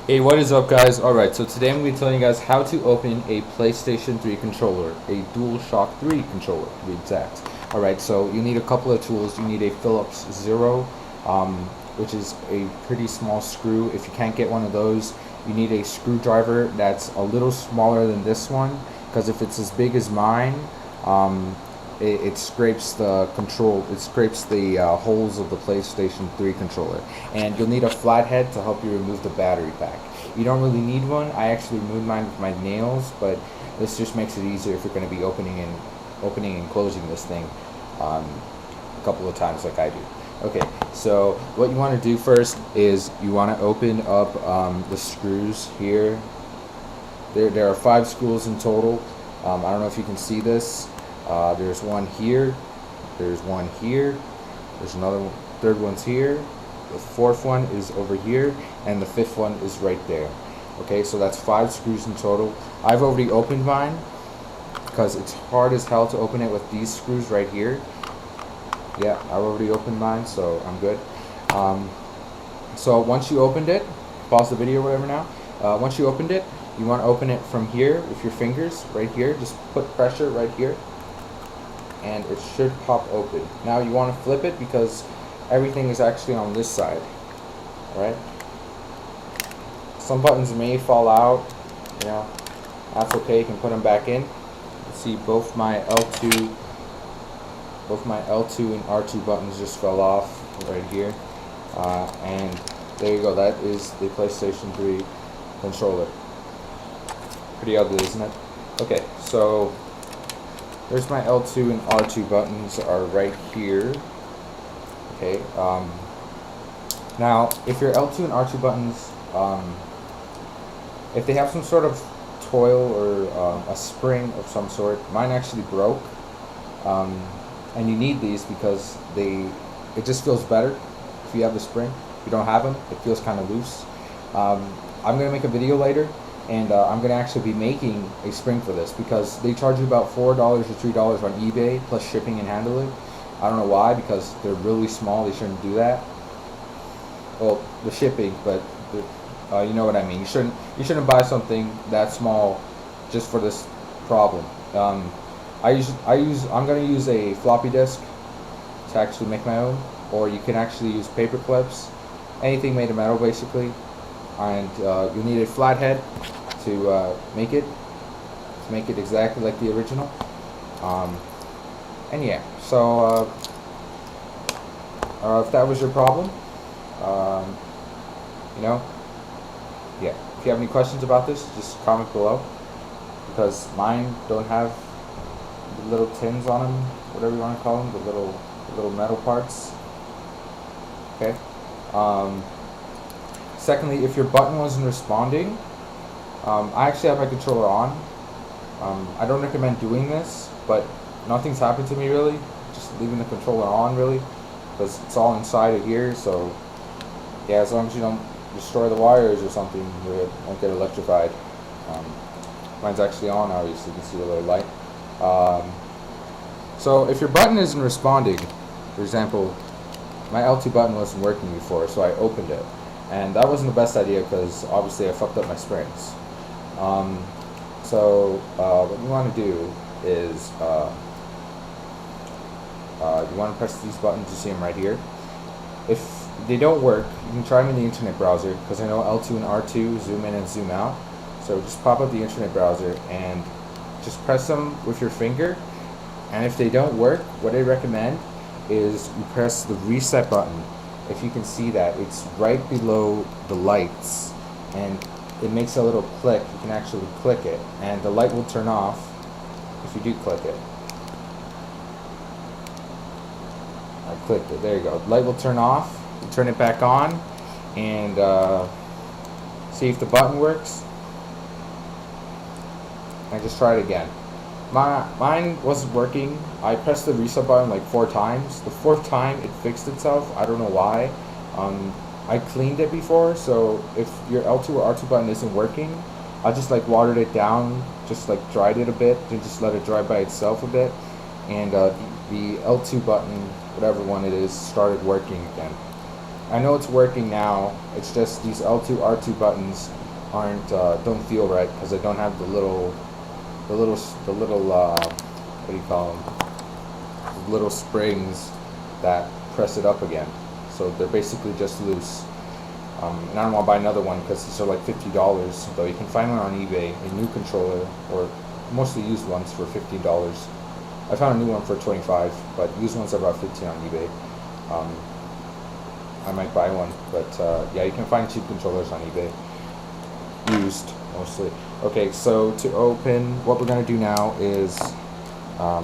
Hey, what is up, guys? Alright, so today I'm going to be telling you guys how to open a PlayStation 3 controller, a DualShock 3 controller to be exact. Alright, so you need a couple of tools. You need a Phillips Zero, which is a pretty small screw. If you can't get one of those, you need a screwdriver that's a little smaller than this one, because if it's as big as mine, it scrapes the holes of the PlayStation 3 controller. And you'll need a flathead to help you remove the battery pack. You don't really need one. I actually removed mine with my nails, but this just makes it easier if you're going to be opening and closing this thing a couple of times like I do. Okay, so what you want to do first is you want to open up the screws here. There are 5 screws in total. I don't know if you can see this. There's one here, there's one here, there's another one, third one's here, the fourth one is over here, and the fifth one is right there. Okay, so that's 5 screws in total. I've already opened mine because it's hard as hell to open it with these screws right here. Yeah, I've already opened mine, so I'm good. So once you opened it, pause the video or whatever now. Once you opened it, you want to open it from here with your fingers right here. Just put pressure right here, and it should pop open. Now you want to flip it because everything is actually on this side. Alright? Some buttons may fall out, you know, that's okay, you can put them back in. You see both my L2 and R2 buttons just fell off right here. And there you go, that is the PlayStation 3 controller. Pretty ugly, isn't it? Okay, so there's my L2 and R2 buttons are right here. Okay, now if your L2 and R2 buttons, if they have some sort of toil or a spring of some sort, mine actually broke, and you need these because it just feels better if you have the spring. If you don't have them, it feels kind of loose. I'm going to make a video later, and I'm going to actually be making a spring for this because they charge you about $4 or $3 on eBay plus shipping and handling. I don't know why, because they're really small. They shouldn't do that. Well, the shipping, but you know what I mean. You shouldn't buy something that small just for this problem. I'm going to use a floppy disk to actually make my own, or you can actually use paper clips, anything made of metal basically. And you'll need a flathead to make it exactly like the original. And yeah, so if that was your problem, you know, yeah. If you have any questions about this, just comment below, because mine don't have the little tins on them, whatever you want to call them, the little metal parts. Okay. Secondly, if your button wasn't responding, I actually have my controller on. I don't recommend doing this, but nothing's happened to me really. Just leaving the controller on really, because it's all inside of here. So yeah, as long as you don't destroy the wires or something, you won't get electrified. Mine's actually on, obviously. You can see the little light. So if your button isn't responding, for example, my L2 button wasn't working before, so I opened it. And that wasn't the best idea because obviously I fucked up my springs. So what you want to do is you want to press these buttons. You see them right here. If they don't work, you can try them in the internet browser, because I know L2 and R2 zoom in and zoom out. So just pop up the internet browser and just press them with your finger. And if they don't work, what I recommend is you press the reset button. If you can see that, it's right below the lights, and it makes a little click. You can actually click it, and the light will turn off if you do click it. I clicked it. There you go. The light will turn off. You turn it back on, and see if the button works. And just try it again. Mine wasn't working. I pressed the reset button like 4 times. The 4th time it fixed itself. I don't know why. I cleaned it before, so if your L2 or R2 button isn't working, I just like watered it down, just like dried it a bit, and just let it dry by itself a bit, and the L2 button, whatever one it is, started working again. I know it's working now. It's just these L2 R2 buttons aren't don't feel right because they don't have the little what do you call them? The little springs that press it up again. So they're basically just loose. And I don't want to buy another one because these are like $50. Though you can find one on eBay, a new controller, or mostly used ones for $15. I found a new one for 25, but used ones are about 15 on eBay. I might buy one, but yeah, you can find cheap controllers on eBay, used mostly. Okay, so to open, what we're gonna do now is, I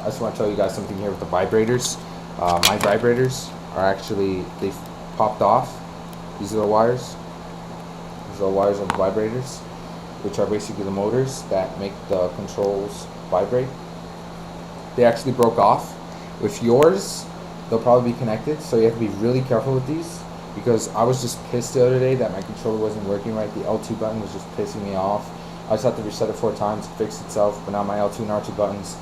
just want to tell you guys something here with the vibrators. My vibrators are actually, they've popped off. These little wires. These little wires are the vibrators, which are basically the motors that make the controls vibrate. They actually broke off. With yours, they'll probably be connected, so you have to be really careful with these, because I was just pissed the other day that my controller wasn't working right. The L2 button was just pissing me off. I just had to reset it 4 times to fix itself, but now my L2 and R2 buttons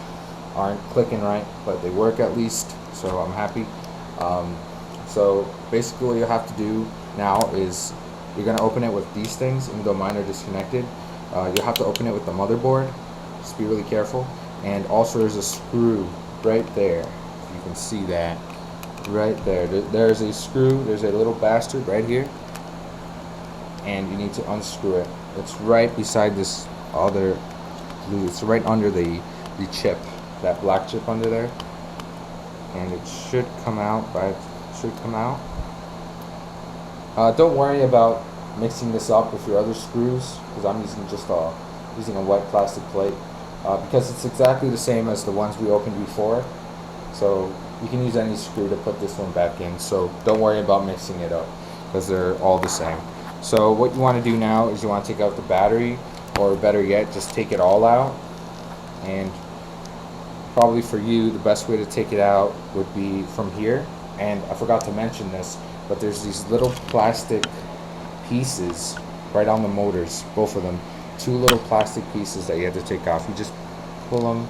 aren't clicking right, but they work at least, so I'm happy. So basically what you have to do now is you're going to open it with these things, even though mine are disconnected. You'll have to open it with the motherboard. Just be really careful. And also there's a screw right there. You can see that right there. There's a screw. There's a little bastard right here, and you need to unscrew it. It's right beside this other glue. It's right under the chip, that black chip under there, and it should come out. Don't worry about mixing this up with your other screws, because I'm using just using a white plastic plate, because it's exactly the same as the ones we opened before. So you can use any screw to put this one back in. So don't worry about mixing it up, because they're all the same. So what you want to do now is you want to take out the battery, or better yet, just take it all out. And probably for you, the best way to take it out would be from here. And I forgot to mention this, but there's these little plastic pieces right on the motors, both of them. 2 little plastic pieces that you have to take off. You just pull them,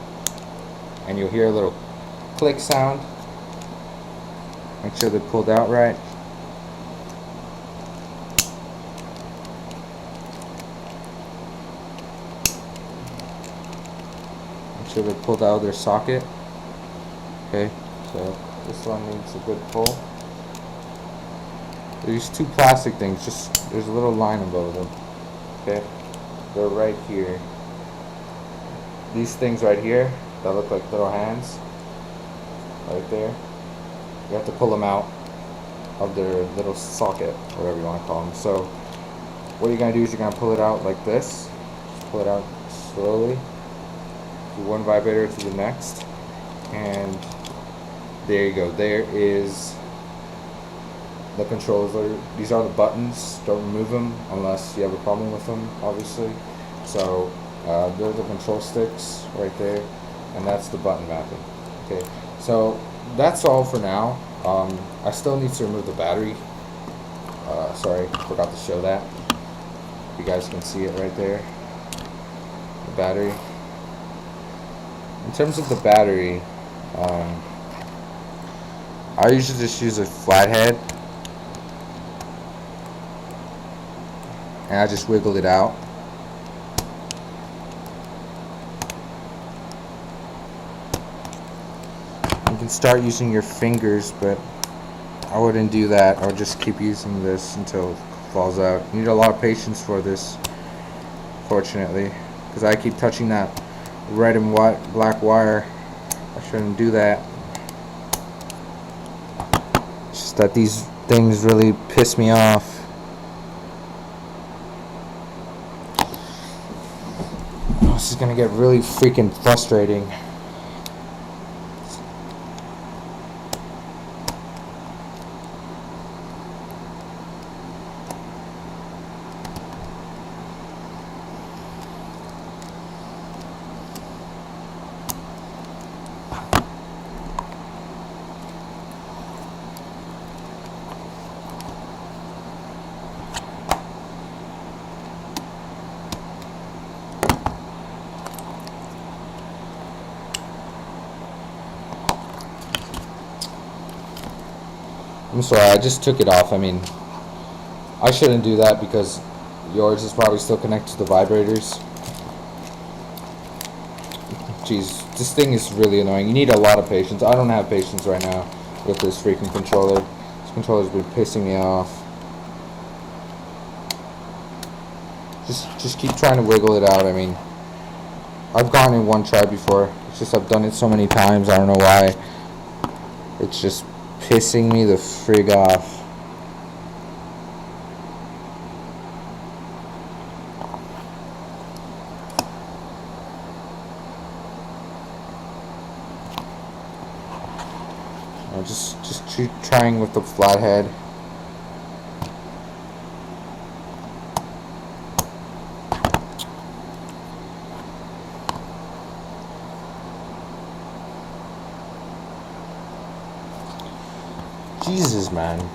and you'll hear a little click sound. Make sure they're pulled out right. Make sure they're pulled out of their socket. Okay, so this one needs a good pull. These 2 plastic things, just there's a little line above them. Okay, they're right here. These things right here that look like little hands, right there. You have to pull them out of their little socket, whatever you want to call them. So what you're gonna do is you're gonna pull it out like this. Just pull it out slowly. Do one vibrator to the next, and there you go. There is the controller. These are the buttons. Don't remove them unless you have a problem with them, obviously. So they're the control sticks right there, and that's the button mapping. Okay, so that's all for now. I still need to remove the battery. Sorry, forgot to show that. You guys can see it right there, the battery. In terms of the battery, I usually just use a flathead, and I just wiggle it out. You can start using your fingers, but I wouldn't do that. I would just keep using this until it falls out. You need a lot of patience for this, fortunately, because I keep touching that red and white black wire. I shouldn't do that. It's just that these things really piss me off. This is gonna get really freaking frustrating. I'm sorry, I just took it off. I mean, I shouldn't do that because yours is probably still connected to the vibrators. Jeez, this thing is really annoying. You need a lot of patience. I don't have patience right now with this freaking controller. This controller's been pissing me off. Just keep trying to wiggle it out. I mean, I've gone in one try before. It's just I've done it so many times. I don't know why. It's just pissing me the frig off. Just keep trying with the flathead. Jesus, man.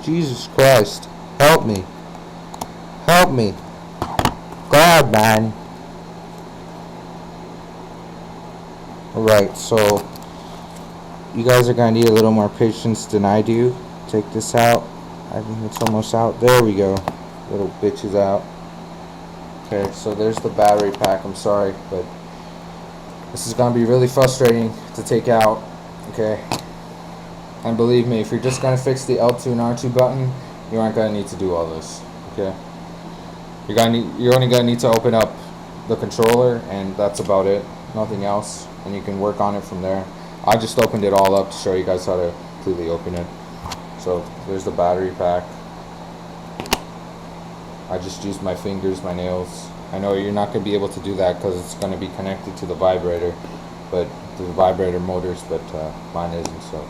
Jesus Christ. Help me. Help me. God, man. Alright, so you guys are going to need a little more patience than I do. Take this out. I think it's almost out. There we go. Little bitch is out. Okay, so there's the battery pack. I'm sorry, but this is going to be really frustrating to take out. Okay. And believe me, if you're just going to fix the L2 and R2 button, you aren't going to need to do all this. Okay. You're only going to need to open up the controller, and that's about it. Nothing else. And you can work on it from there. I just opened it all up to show you guys how to completely open it. So there's the battery pack. I just used my fingers, my nails. I know you're not going to be able to do that because it's going to be connected to the vibrator, but the vibrator motors, but mine isn't. So,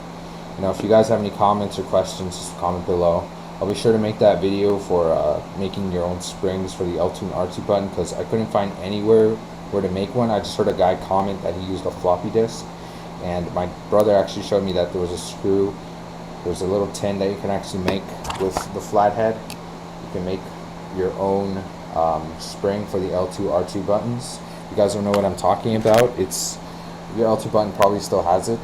you know, if you guys have any comments or questions, just comment below. I'll be sure to make that video for making your own springs for the L2 and R2 button, because I couldn't find anywhere where to make one. I just heard a guy comment that he used a floppy disk. And my brother actually showed me that there was a screw, there's a little tin that you can actually make with the flathead. You can make your own spring for the L2, R2 buttons. If you guys don't know what I'm talking about, it's your L2 button probably still has it.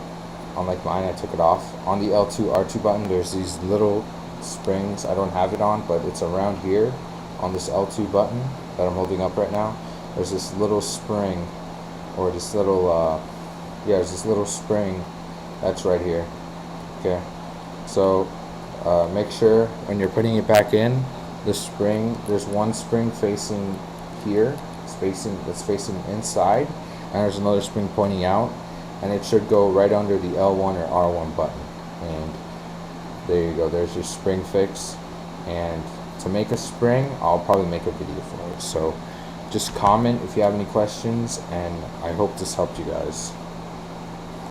Unlike mine, I took it off. On the L2, R2 button, there's these little springs. I don't have it on, but it's around here on this L2 button that I'm holding up right now. There's this little spring, or this little yeah, there's this little spring that's right here. Okay, so make sure when you're putting it back in, the spring, there's one spring facing here, it's facing inside, and there's another spring pointing out, and it should go right under the L1 or R1 button. And there you go, there's your spring fix. And to make a spring, I'll probably make a video for it. So just comment if you have any questions, and I hope this helped you guys.